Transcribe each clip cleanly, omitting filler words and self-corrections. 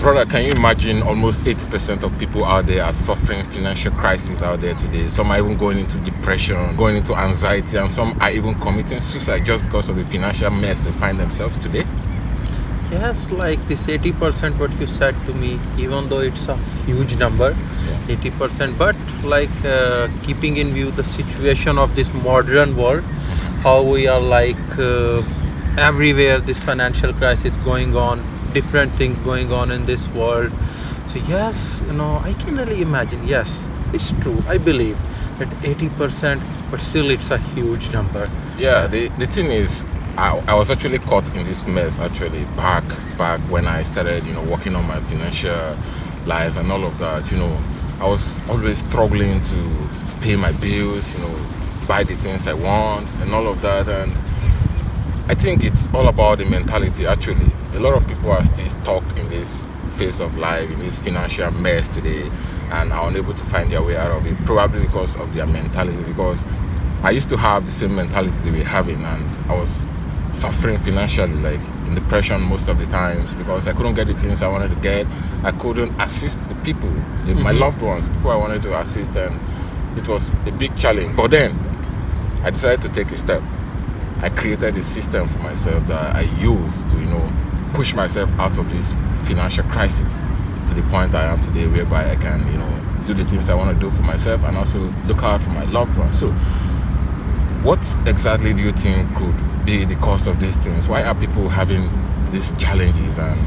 Brother, can you imagine almost 80% of people out there are suffering financial crisis out there today? Some are even going into depression, going into anxiety, and some are even committing suicide just because of the financial mess they find themselves today. Yes, like this 80% what you said to me, even though it's a huge number, 80%, but like keeping in view the situation of this modern world, how we are like everywhere this financial crisis going on, different things going on in this world. So yes, I can really imagine. Yes, it's true. I believe that 80%, but still it's a huge number. Yeah, the thing is, I was actually caught in this mess actually back when I started, working on my financial life and all of that. I was always struggling to pay my bills, buy the things I want and all of that. And I think it's all about the mentality actually. A lot of people are still stuck in this phase of life, in this financial mess today, and are unable to find their way out of it, probably because of their mentality. Because I used to have the same mentality they were having, and I was suffering financially, like in depression most of the times, because I couldn't get the things I wanted to get. I couldn't assist the people, my loved ones, people I wanted to assist, and it was a big challenge. But then I decided to take a step. I created a system for myself that I use to, push myself out of this financial crisis to the point I am today, whereby I can, do the things I want to do for myself and also look out for my loved ones. So what exactly do you think could be the cause of these things? Why are people having these challenges? And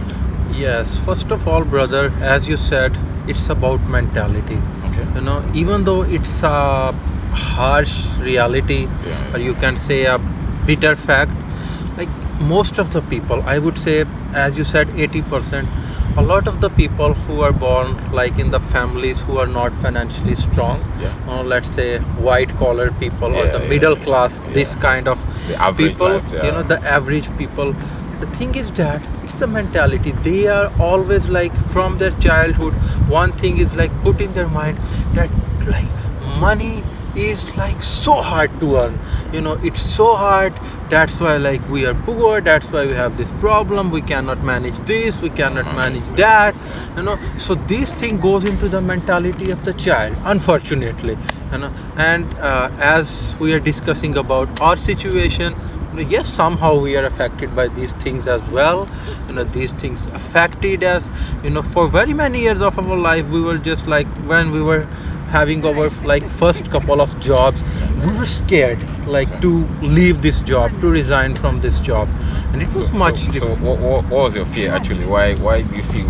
yes, first of all, brother, as you said, it's about mentality. Okay. Even though it's a harsh reality, or you can say a bitter fact, like most of the people, I would say, as you said, 80%, a lot of the people who are born like in the families who are not financially strong, let's say white collar people or the middle class, this kind of people, life, the average people. The thing is that it's a mentality. They are always like from their childhood, one thing is like put in their mind that like money is like so hard to earn. It's so hard. That's why like we are poor. That's why we have this problem. We cannot manage this. We cannot manage that. So this thing goes into the mentality of the child, unfortunately. And as we are discussing about our situation, yes, somehow we are affected by these things as well. These things affected us. For very many years of our life, we were just like when we were having our like first couple of jobs, we were scared like to leave this job, to resign from this job, and it was much different. So what was your fear actually? Why do you feel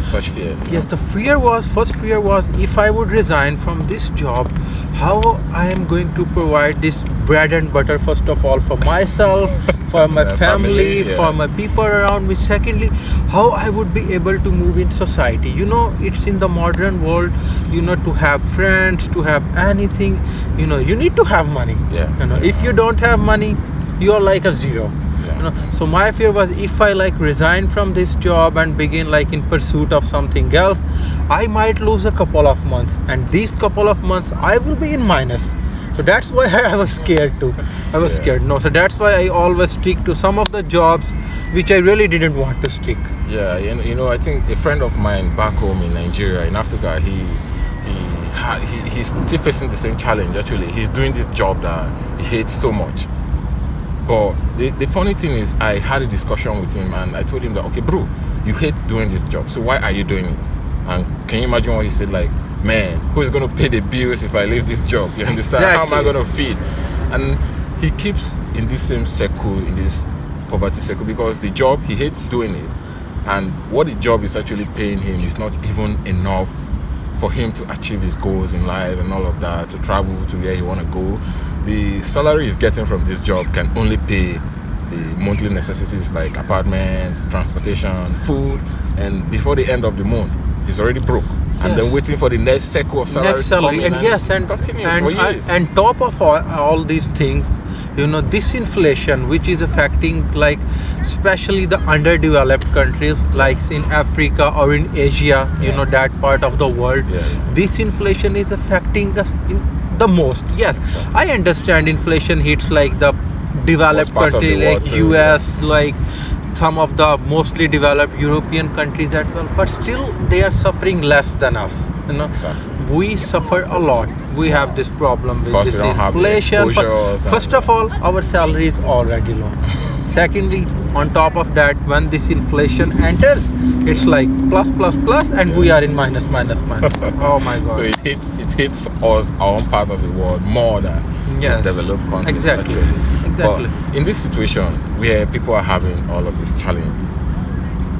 such fear? Yes, the first fear was if I would resign from this job, how I am going to provide this bread and butter, first of all, for myself, for my family, for my people around me. Secondly, how I would be able to move in society. It's in the modern world, to have friends, to have anything, you need to have money. If you don't have money, you are like a zero. So my fear was if I like resign from this job and begin like in pursuit of something else, I might lose a couple of months, and these couple of months I will be in minus. So that's why I was scared too. I was scared. So that's why I always stick to some of the jobs which I really didn't want to stick. Yeah, I think a friend of mine back home in Nigeria, in Africa, he's still facing the same challenge. Actually, he's doing this job that he hates so much. But the funny thing is, I had a discussion with him and I told him that, okay, bro, you hate doing this job, so why are you doing it? And can you imagine what he said? Like, man, who's going to pay the bills if I leave this job? You understand? Exactly. How am I going to feed? And he keeps in this same circle, in this poverty circle, because the job, he hates doing it. And what the job is actually paying him is not even enough for him to achieve his goals in life and all of that, to travel to where he want to go. The salary he's getting from this job can only pay the monthly necessities like apartments, transportation, food, and before the end of the month, he's already broke. And then waiting for the next cycle of salary to come in, and continues for years. And top of all these things, this inflation which is affecting like especially the underdeveloped countries like in Africa or in Asia, that part of the world, this inflation is affecting us the most. Yes, I understand inflation hits like the developed country like US, like some of the mostly developed European countries as well, but still they are suffering less than us. Exactly. We suffer a lot. We have this problem with Because this we don't have the inflation. exposures First of all, our salary is already low. Secondly, on top of that, when this inflation enters, it's like plus plus plus, and we are in minus minus minus. Oh my God! So it hits us, our own part of the world, more than Yes, developed countries. exactly, Actually. exactly. But in this situation where people are having all of these challenges,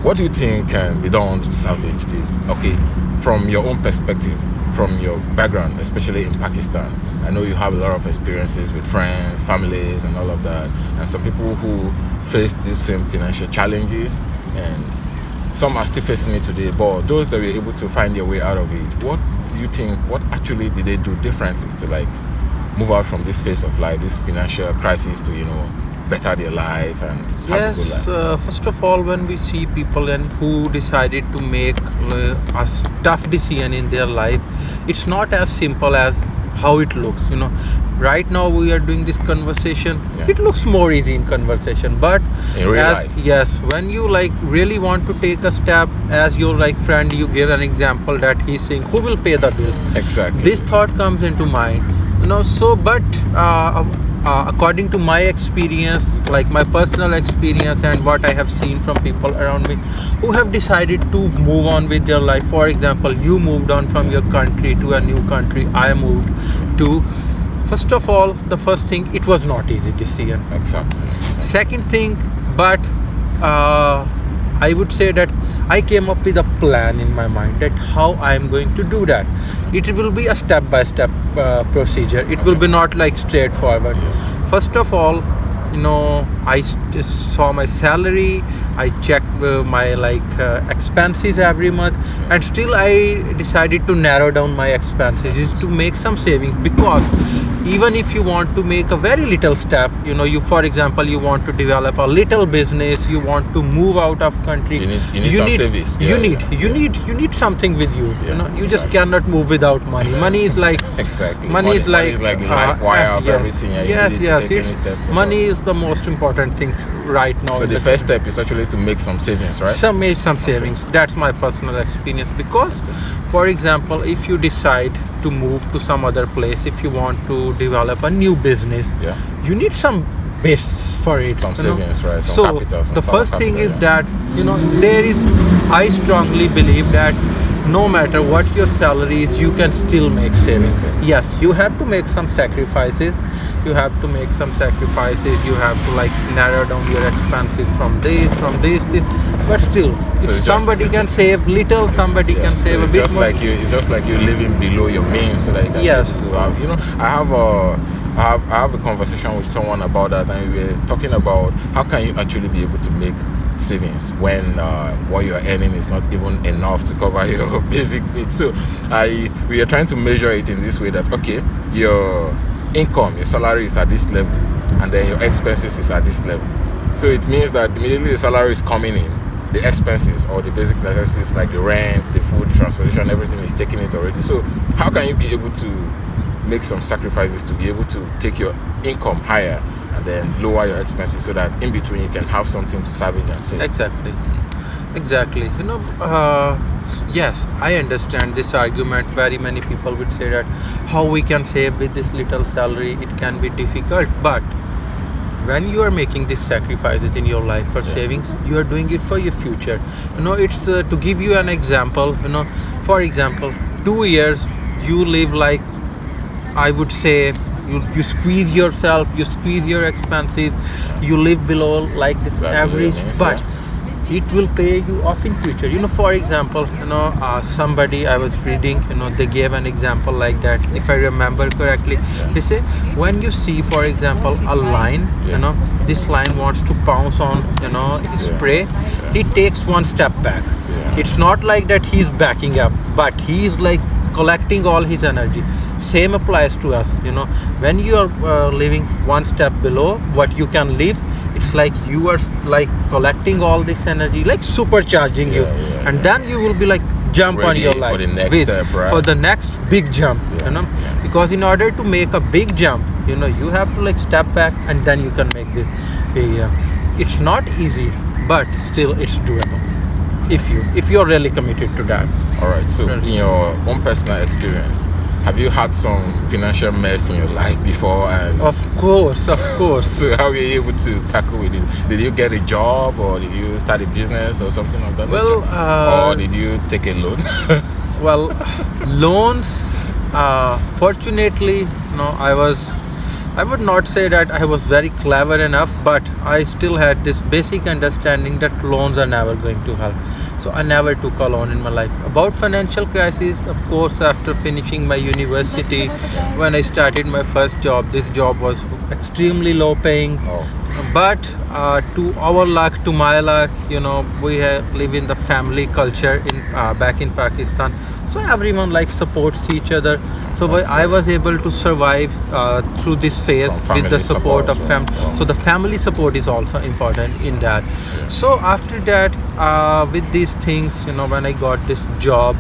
what do you think can be done to salvage this? Okay, from your own perspective, from your background, especially in Pakistan, I know you have a lot of experiences with friends, families, and all of that, and some people who face these same financial challenges, and some are still facing it today. But those that were able to find their way out of it, what do you think? What actually did they do differently to like move out from this phase of life, this financial crisis, to better their life and have a good Yes, life? first of all, when we see people and who decided to make a tough decision in their life, it's not as simple as how it looks. Right now we are doing this conversation. Yeah. It looks more easy in conversation, but In real life. yes, when you like really want to take a step, as your like friend, you give an example that he's saying, who will pay the bill? Exactly. This thought comes into mind. So but according to my experience, like my personal experience and what I have seen from people around me who have decided to move on with their life. For example, you moved on from your country to a new country. I moved to, first of all, the first thing, it was not easy decision. Exactly. Second thing, but I would say that I came up with a plan in my mind that how I am going to do that. It will be a step-by-step procedure. It will be not like straightforward. First of all, I just saw my salary. I checked my expenses every month, and still I decided to narrow down my expenses, is to make some savings, because even if you want to make a very little step, you, for example, you want to develop a little business, you want to move out of country, You need some savings. you need something with you. You just exactly. cannot move without money. Money is like Exactly. money is like the life wire of yes, everything. And yes, you need yes. to take any It's steps money is the most important thing right now. So in the first step is actually to make some savings, right? some savings. That's my personal experience, because for example, if you decide to move to some other place, if you want to develop a new business, Yeah. you need some base for it, Some savings, right? Some so capital, some the sort of first thing capital, is yeah. that there is, I strongly believe that no matter what your salary is, you can still make savings. Yes, you have to make some sacrifices. You have to make some sacrifices. You have to narrow down your expenses from this, but still, So if it's somebody can save little, somebody can So save it's a bit just more. like you. It's just like you living below your means, so that you can Yes. be able to have. I have a conversation with someone about that, and we were talking about how can you actually be able to make savings when what you are earning is not even enough to cover your basic needs. So we are trying to measure it in this way that, okay, your income, your salary is at this level, and then your expenses is at this level. So it means that immediately the salary is coming in, the expenses or the basic necessities like the rent, the food, the transportation, everything is taking it already. So how can you be able to make some sacrifices to be able to take your income higher and then lower your expenses, so that in between you can have something to salvage and save? Exactly. Yes, I understand this argument. Very many people would say that how we can save with this little salary, it can be difficult. But when you are making these sacrifices in your life for savings, you are doing it for your future. It's to give you an example. For example, 2 years you live like, I would say, you squeeze yourself, you squeeze your expenses, you live below like this average, but it will pay you off in future. For example, somebody I was reading, they gave an example like that, if I remember correctly. They say, when you see, for example, a lion, this lion wants to pounce on, his prey, he takes one step back. It's not like that he's backing up, but he's like collecting all his energy. Same applies to us. When you are living one step below what you can live, it's like you are like collecting all this energy, like supercharging you, and then you will be like jump ready on your life for the next step, right? for the next big jump. Because in order to make a big jump, you have to like step back, and then you can make this big jump. It's not easy, but still it's doable if you're really committed to that. All right. So, in your own personal experience, have you had some financial mess in your life before? And Of course. so, how were you able to tackle with it? Did you get a job, or did you start a business, or something like that? Well, or did you take a loan? Well, loans. Fortunately, no, I would not say that I was very clever enough, but I still had this basic understanding that loans are never going to help. So I never took a loan in my life. About financial crisis, of course, after finishing my university, when I started my first job, this job was extremely low paying. Oh. But to our luck, to my luck, we live in the family culture in back in Pakistan. So everyone supports each other. So I was able to survive through this phase From with the family support of support, family. wow. So the family support is also important in that. So after that, with these things, when I got this job,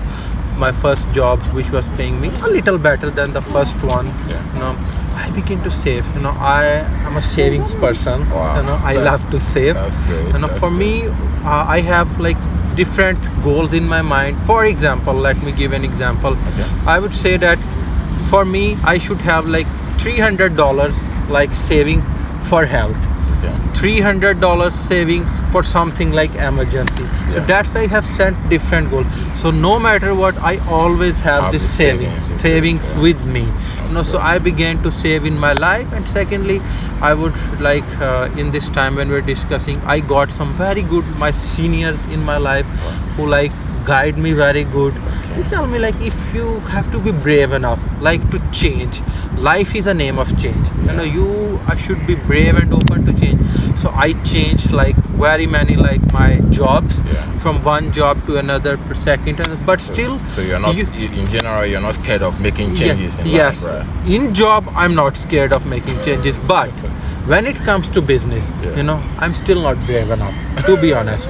my first job, which was paying me a little better than the first one, I began to save. I am a savings person. Wow. I That's- love to save. That's great. That's For me, I have different goals in my mind. For example, let me give an example. Okay. I would say that for me, I should have $300 saving for health. Okay. $300 savings for something like emergency. So Yeah. that's I have set different goal. So no matter what, I always have this the savings in place, savings yeah. with me. So good. I began to save in my life, and secondly, I would in this time when we're discussing, I got some very good my seniors in my life who guide me very good. They tell me if you have to be brave enough to change. Life is a name of change. You should be brave and open to change. So I changed very many my jobs, Yeah. from one job to another, second, but still. So you're not, in general, you're not scared of making changes in yes. life, right? In job, I'm not scared of making changes, but when it comes to business, I'm still not brave enough. To be honest,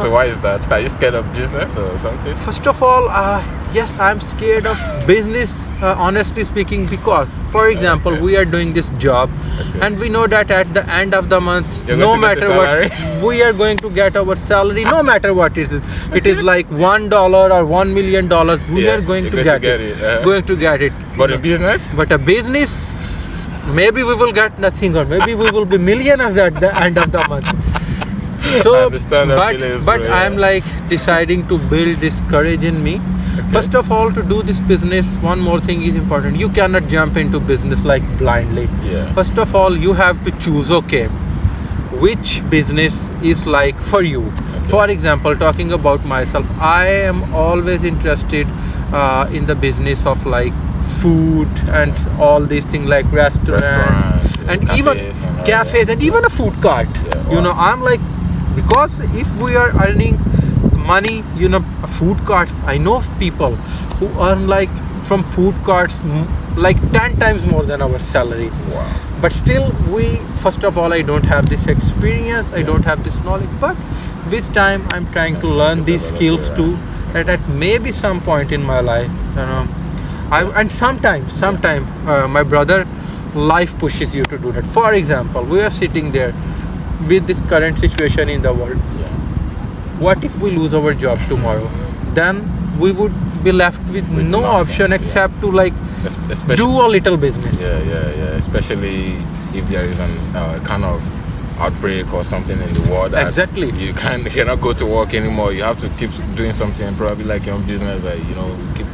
So why is that? Are you scared of business or something? First of all, yes, I'm scared of business, honestly speaking, because, for example, we are doing this job, and we know that at the end of the month, You're no going to get matter the what, salary? we are going to get our salary, no matter what it is. It is $1 or $1 million. We Yeah, are going you're to get it. Going to get it. But in business? But a business, maybe we will get nothing, or maybe we will be millionaires at the end of the month. So, I understand that feelings, but bro, I'm deciding to build this courage in me. First of all, to do this business, one more thing is important. You cannot jump into business blindly. Yeah. First of all, you have to choose, which business is for you. For example, talking about myself, I am always interested in the business of food and all these things restaurants and even cafes and even a food cart. Yeah, wow. I'm because if we are earning money, food carts, I know people who earn from food carts 10 times more than our salary. Wow. But still, first of all, I don't have this experience, I don't have this knowledge, but with time I'm trying to learn these skills too, that at maybe some point in my life, and sometimes my brother, life pushes you to do that. For example, we are sitting there with this current situation in the world. What if we lose our job tomorrow? Then we would be left with no nothing, option except to Especially, do a little business. Yeah. Especially if there is an kind of outbreak or something in the world. That Exactly. You cannot go to work anymore. You have to keep doing something, probably your own business that keep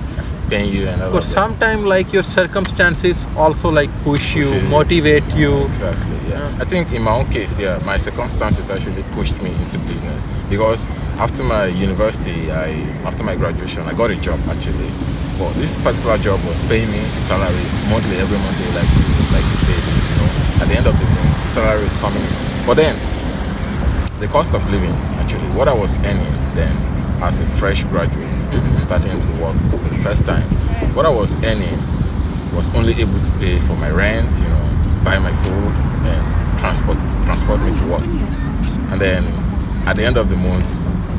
paying you and all Of course, of that. sometimes your circumstances also push you, Push you. motivate you. Exactly, yeah. I think in my own case, my circumstances actually pushed me into business because after my university, after my graduation, I got a job actually. But this particular job was paying me salary monthly, every monthly, like you said. At the end of the month, the salary is coming in. But then, the cost of living, actually, what I was earning then as a fresh graduate, starting to work for the first time, what I was earning was only able to pay for my rent, buy my food, and transport me to work. And then at the end of the month,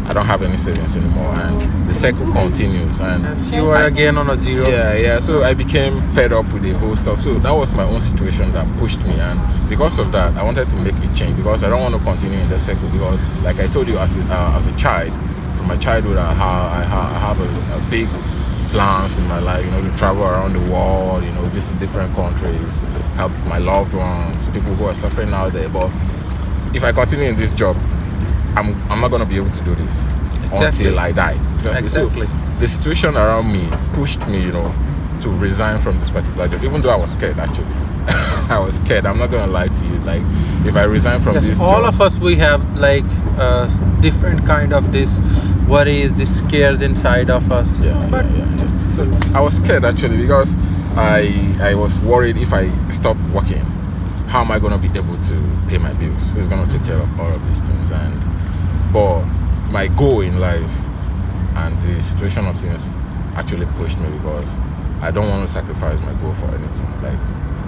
I don't have any savings anymore, and the cycle continues. And Yes, you are again on a zero. yeah. So I became fed up with the whole stuff. So that was my own situation that pushed me, and because of that, I wanted to make a change because I don't want to continue in the cycle. Because, like I told you, as a child, from my childhood, I have a big plans in my life. To travel around the world. Visit different countries, help my loved ones, people who are suffering out there. But if I continue in this job, I'm not going to be able to do this until I die. Exactly. So the situation around me pushed me, to resign from this particular job, even though I was scared, actually. I was scared. I'm not going to lie to you. Like, if I resign from this all job, of us, we have like different kind of this worries, this scares inside of us. Yeah. So I was scared, actually, because I was worried if I stop working, how am I going to be able to pay my bills? Who's going to take care of all of these things? But my goal in life and the situation of things actually pushed me, because I don't want to sacrifice my goal for anything, like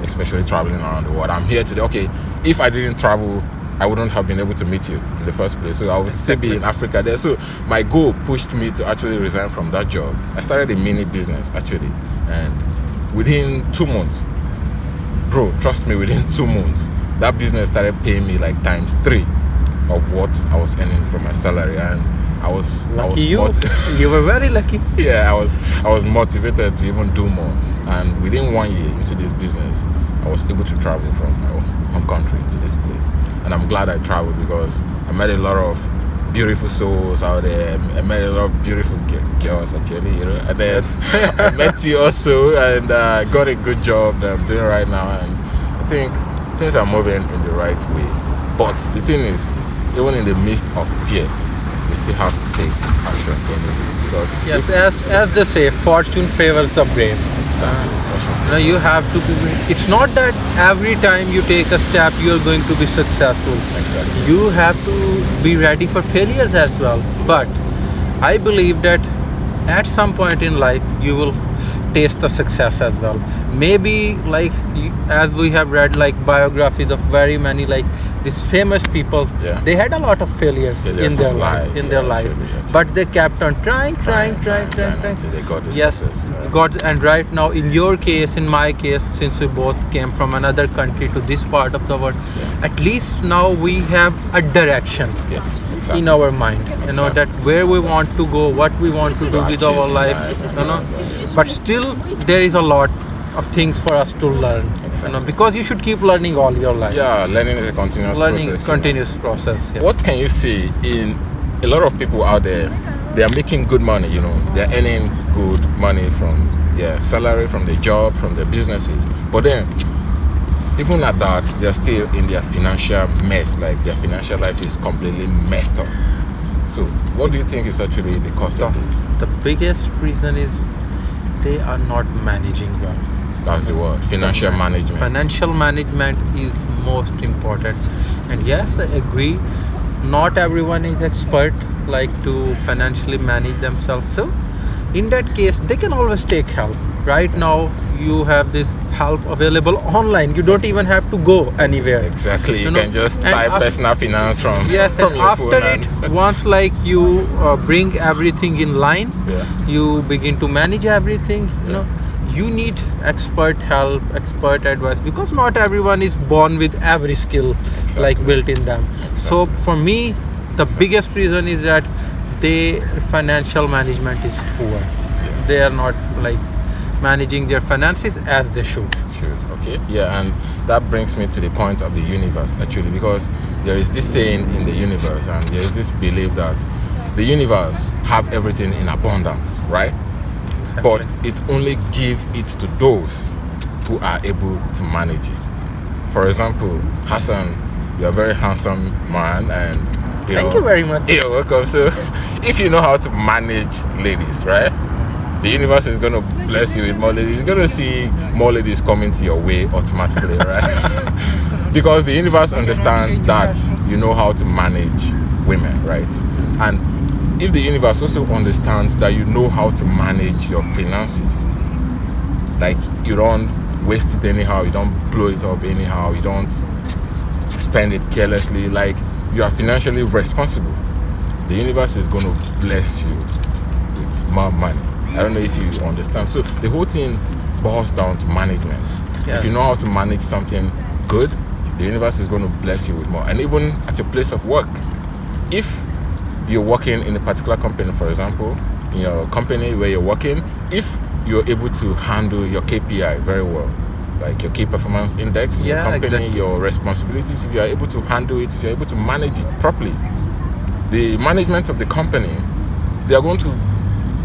especially traveling around the world. I'm here today. Okay, if I didn't travel, I wouldn't have been able to meet you in the first place. So I would still be in Africa there. So my goal pushed me to actually resign from that job. I started a mini business, actually, and within 2 months, bro, trust me, within 2 months, that business started paying me like times 3 of what I was earning from my salary, and I was you were very lucky. Yeah, I was motivated to even do more, and within 1 year into this business, I was able to travel from my home country to this place, and I'm glad I traveled because I met a lot of beautiful souls out there. I met a lot of beautiful girls, actually, and then I met you also, and got a good job that I'm doing right now, and I think things are moving in the right way. But the thing is, even in the midst of fear, we still have to take action because as they say, fortune favors the brave. You have to be. It's not that every time you take a step you are going to be successful. Exactly. You have to be ready for failures as well. But I believe that at some point in life you will taste the success as well. Maybe as we have read like biographies of very many like these famous people, they had a lot of failures in their life, actually. But they kept on trying until they got the success. And right now, in your case, in my case, since we both came from another country to this part of the world, at least now we have a direction in our mind. That where we want to go, what we want to do with our life. But still, there is a lot of things for us to learn. Because you should keep learning all your life. Yeah, learning is a continuous process. Yeah. What can you see in a lot of people out there? They are making good money, they're earning good money from their salary, from their job, from their businesses. But then, even at that, they're still in their financial mess. Like, their financial life is completely messed up. So, what do you think is actually the cause of this? The biggest reason is they are not managing well. That's the word. Financial management. Financial management is most important. And yes, I agree. Not everyone is expert to financially manage themselves. So in that case, they can always take help. Right now, you have this help available online. You don't even have to go anywhere. Exactly. You can just type personal finance from and your phone. After it, once you bring everything in line, you begin to manage everything. You need expert help, expert advice, because not everyone is born with every skill built in them. So for me, the biggest reason is that their financial management is poor. They are not managing their finances as they should. Okay. Yeah, and that brings me to the point of the universe, actually, because there is this saying in the universe, and there is this belief that the universe have everything in abundance, right? But it only give it to those who are able to manage it. For example, Hassan, you're a very handsome man, and thank you very much. You're welcome. So if you know how to manage ladies, right? The universe is going to bless you with more ladies. You're going to see more ladies coming to your way automatically, right? Because the universe understands that you know how to manage women, right? And if the universe also understands that you know how to manage your finances, you don't waste it anyhow, you don't blow it up anyhow, you don't spend it carelessly, you are financially responsible, the universe is going to bless you with more money. I don't know if you understand. So the whole thing boils down to management. If you know how to manage something good, the universe is going to bless you with more. And even at your place of work, if you're working in a particular company, for example, in your company where you're working, if you're able to handle your KPI very well, like your key performance index in your company, your responsibilities, if you are able to handle it, if you're able to manage it properly, the management of the company, they are going to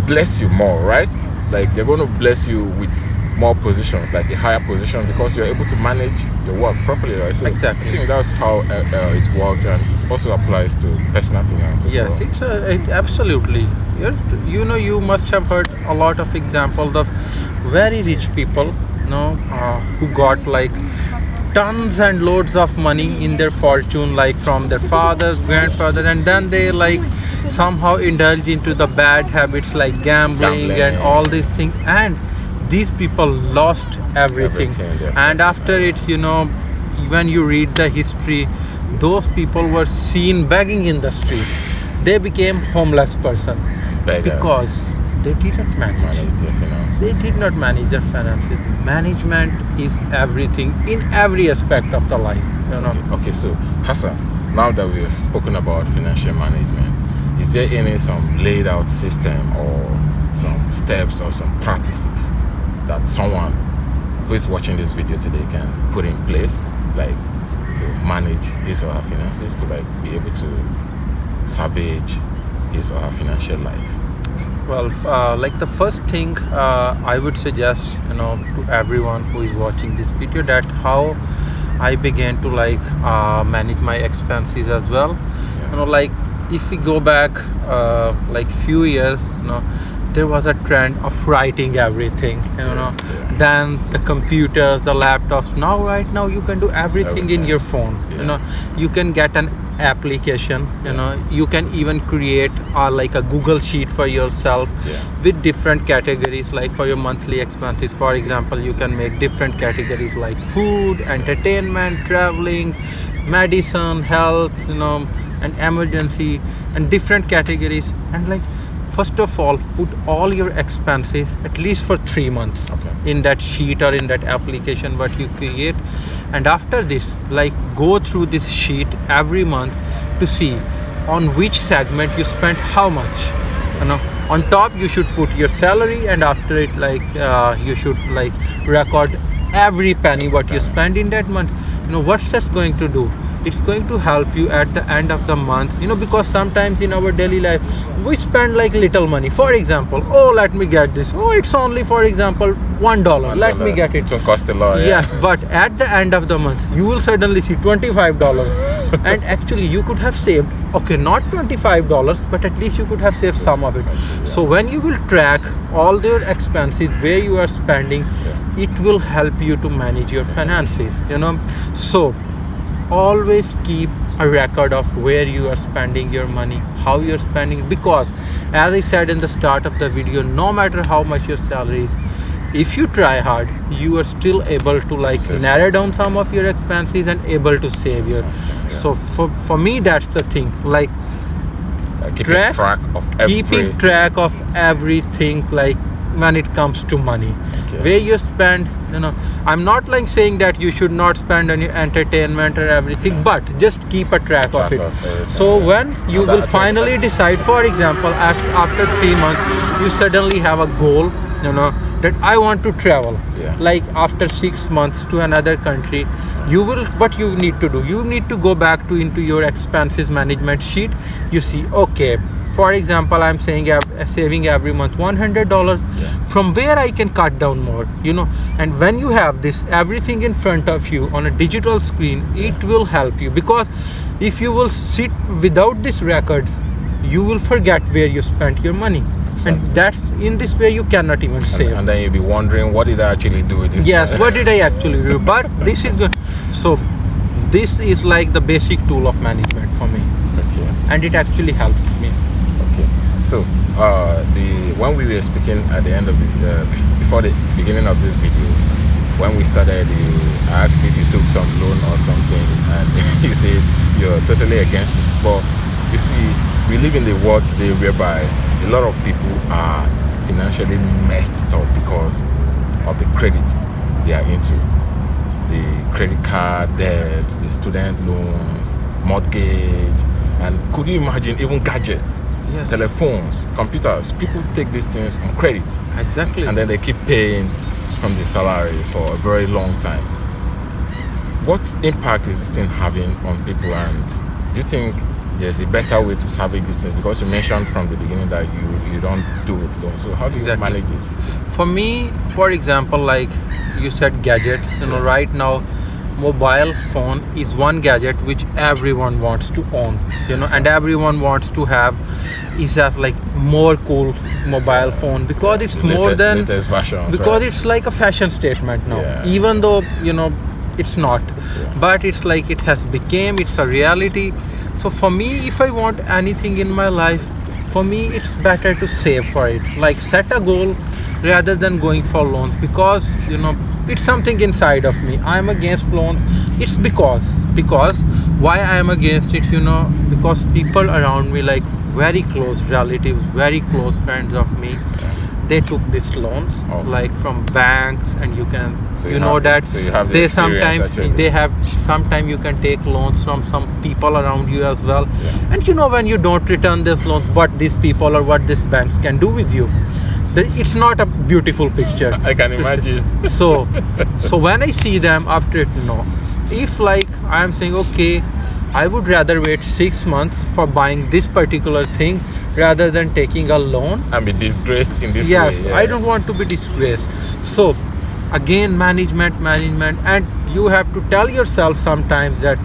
bless you more, right? Like they're going to bless you with more positions, like a higher position, because you're able to manage your work properly, right? So Exactly. I think that's how it works, and it also applies to personal finance as Yes, well. it absolutely. You must have heard a lot of examples of very rich people, who got like tons and loads of money in their fortune, like from their fathers, grandfather, and then they like somehow indulge into the bad habits like gambling and all these things, and these people lost everything. And after it, when you read the history, those people were seen begging in the street. They became homeless person because they didn't manage their finances. They did not manage their finances. Management is everything in every aspect of the life. Okay, so Hassan, now that we have spoken about financial management, is there some laid out system or some steps or some practices that someone who is watching this video today can put in place, like to manage his or her finances, to like be able to salvage his or her financial life? Well, like the first thing I would suggest, to everyone who is watching this video, that how I began to manage my expenses as well. Like if we go back like few years, there was a trend of writing everything, then the computers, the laptops. Right now you can do everything in your phone. You can get an application, you can even create like a Google sheet for yourself with different categories, like for your monthly expenses. For example, you can make different categories like food, entertainment, traveling, medicine, health, and emergency, and different categories. And like, first of all, put all your expenses at least for 3 months in that sheet or in that application what you create. And after this, like, go through this sheet every month to see on which segment you spent how much. On top you should put your salary, and after it, you should record every penny what you spend in that month. What's that's going to do? It's going to help you at the end of the month, because sometimes in our daily life we spend like little money. For example, let me get this. It's only, for example, $1. Let me get it. It will cost a lot. Yes, but at the end of the month, you will suddenly see $25. And actually, you could have saved, not $25, but at least you could have saved some of it. So when you will track all your expenses, where you are spending, it will help you to manage your finances. So always keep a record of where you are spending your money, how you're spending, because as I said in the start of the video, no matter how much your salary is, if you try hard, you are still able to narrow down some of your expenses and able to save your. So for me, that's the thing, keeping track of everything, like when it comes to money, where you spend. I'm not saying that you should not spend on your entertainment or everything, but just keep a track of it. So when you will finally decide, for example, after 3 months, you suddenly have a goal, that I want to travel. Like after 6 months to another country, what you need to do, you need to go back into your expenses management sheet. You see, for example, I'm saying saving every month $100. From where I can cut down more, and when you have this everything in front of you on a digital screen, it will help you. Because if you will sit without these records, you will forget where you spent your money. And that's in this way you cannot even save. And then you'll be wondering, what did I actually do with this? Yes, what did I actually do? But this is good. So this is like the basic tool of management for me. And it actually helps me. So when we were speaking at the end of before the beginning of this video, when we started, I asked if you took some loan or something, and you said you're totally against it. But you see, we live in the world today whereby a lot of people are financially messed up because of the credits they are into. The credit card debt, the student loans, mortgage, and could you imagine even gadgets, Yes. telephones, computers? People take these things on credit Exactly. and then they keep paying from the salaries for a very long time. What impact is this thing having on people, and do you think there's a better way to salvage this thing? Because you mentioned from the beginning that you don't do it alone. So how do you Exactly. manage this? For me, for example, like you said, gadgets. Right now, mobile phone is one gadget which everyone wants to own. And everyone wants to have is as like more cool mobile phone because it's more than latest versions, because right? it's like a fashion statement now. Yeah. Even though it's not, but it's like it has become. It's a reality. So for me, if I want anything in my life, for me it's better to save for it. Like set a goal rather than going for loans because it's something inside of me. I'm against loans. It's because why I am against it. Because people around me, like very close relatives, very close friends of me, they took these loans like from banks, and you can So you know that so you have the they experience, sometimes actually. they have sometimes you can take loans from some people around you as well. Yeah. And when you don't return these loans, what these people or what these banks can do with you, it's not a beautiful picture. I can imagine. So when I see them after it, if like I'm saying, okay, I would rather wait 6 months for buying this particular thing rather than taking a loan. And be disgraced in this Yes, way. Yeah. I don't want to be disgraced. So again, management, and you have to tell yourself sometimes that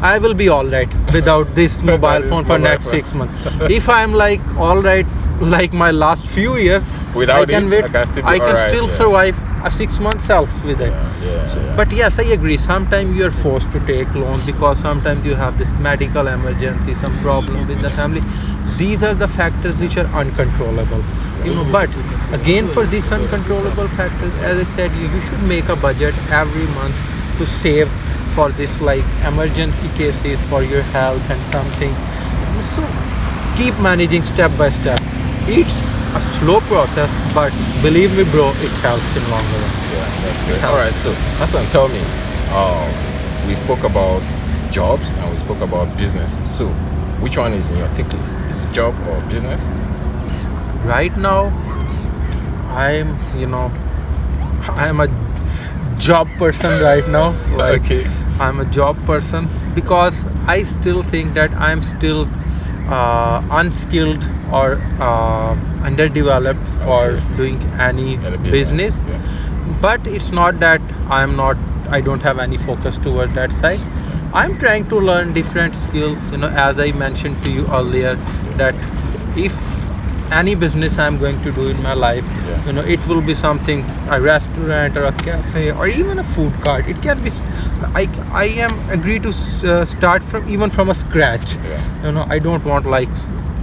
I will be all right without this mobile phone for Mobile next phone. 6 months. If I'm like all right, like my last few years, Without I can it, wait. I can still be I can alright, still yeah. survive a 6 months else with it. Yeah. But yes, I agree. Sometimes you are forced to take loans because sometimes you have this medical emergency, some problem with the family. These are the factors which are uncontrollable. But again, for these uncontrollable factors, as I said, you should make a budget every month to save for this like emergency cases for your health and something. So keep managing step by step. It's a slow process, but believe me, bro, it helps in long run. Yeah, that's good. Helps. All right, so Hassan, tell me, we spoke about jobs and we spoke about business. So, which one is in your tick list? Is it job or business? Right now, I'm a job person right now. Like, Okay. I'm a job person because I still think that I'm still unskilled or underdeveloped for Okay. doing any And a business. Yeah. But it's not that I don't have any focus toward that side. I'm trying to learn different skills, as I mentioned to you earlier, that if any business I'm going to do in my life, it will be something, a restaurant or a cafe or even a food cart. It can be, I am agree to start from a scratch. Yeah. I don't want like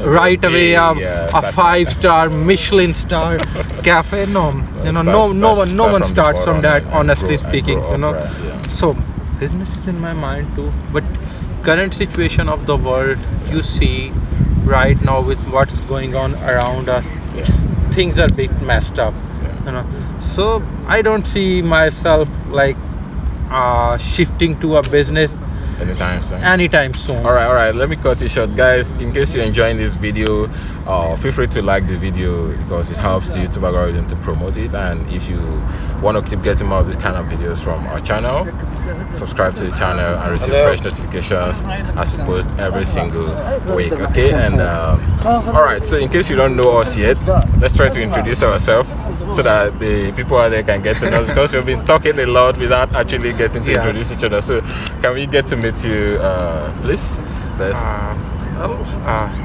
right away a start 5-star Michelin star cafe. No, no one starts from that. Honestly speaking, So business is in my mind too, but current situation of the world, you see right now with what's going on around us, things are bit messed up. So I don't see myself like shifting to a business anytime soon. All right, let me cut it short, guys. In case you're enjoying this video, feel free to like the video because it helps the YouTube algorithm to promote it. And if you want to keep getting more of these kind of videos from our channel, subscribe to the channel and receive fresh notifications as we post every single week. Okay, and all right, so in case you don't know us yet, let's try to introduce ourselves so that the people out there can get to know us, because we've been talking a lot without actually getting to introduce each other. So can we get to meet you, please?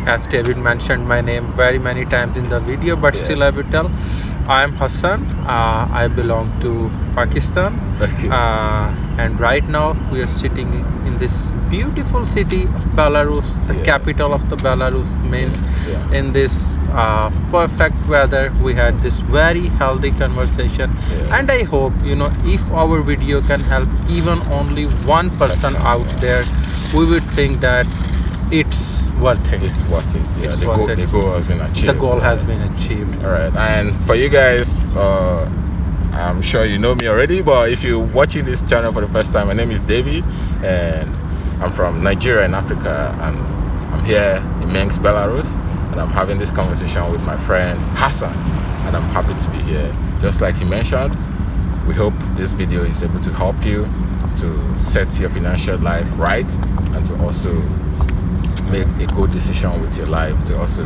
As David mentioned my name very many times in the video, but still I will tell. I am Hassan. I belong to Pakistan. Okay. And right now we are sitting in this beautiful city of Belarus, the capital of the Belarus, means in this perfect weather. We had this very healthy conversation, and I hope if our video can help even only one person out there, we would think that it's worth it. It's worth it. Yeah, It's the worth goal, it. the goal has been achieved. The goal has been achieved. All right, and for you guys, I'm sure you know me already, but if you're watching this channel for the first time, my name is David, and I'm from Nigeria in Africa, and I'm here in Minsk, Belarus, and I'm having this conversation with my friend Hassan, and I'm happy to be here. Just like he mentioned, we hope this video is able to help you to set your financial life right, and to also make a good decision with your life, to also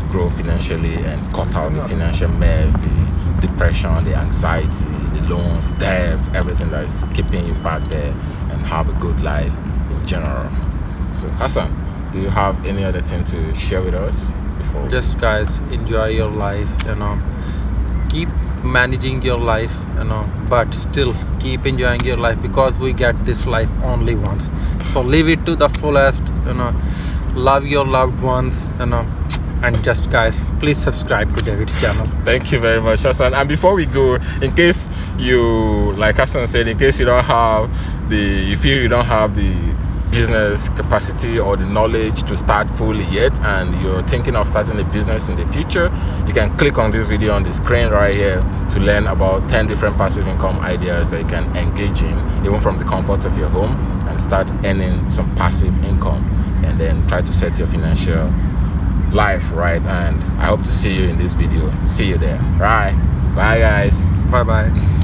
grow financially and cut out the financial mess, the depression, the anxiety, the loans, debt, everything that is keeping you back there, and have a good life in general. So Hassan, do you have any other thing to share with us before? Just guys, enjoy your life, keep managing your life, but still keep enjoying your life, because we get this life only once. So live it to the fullest, love your loved ones, and just guys, please subscribe to David's channel. Thank you very much, Hassan. And before we go, in case you, like Hassan said, in case you don't have you feel you don't have the business capacity or the knowledge to start fully yet, and you're thinking of starting a business in the future, you can click on this video on the screen right here to learn about 10 different passive income ideas that you can engage in even from the comfort of your home, and start earning some passive income, and then try to set your financial life right. And I hope to see you in this video. See you there. Right, bye guys. Bye bye.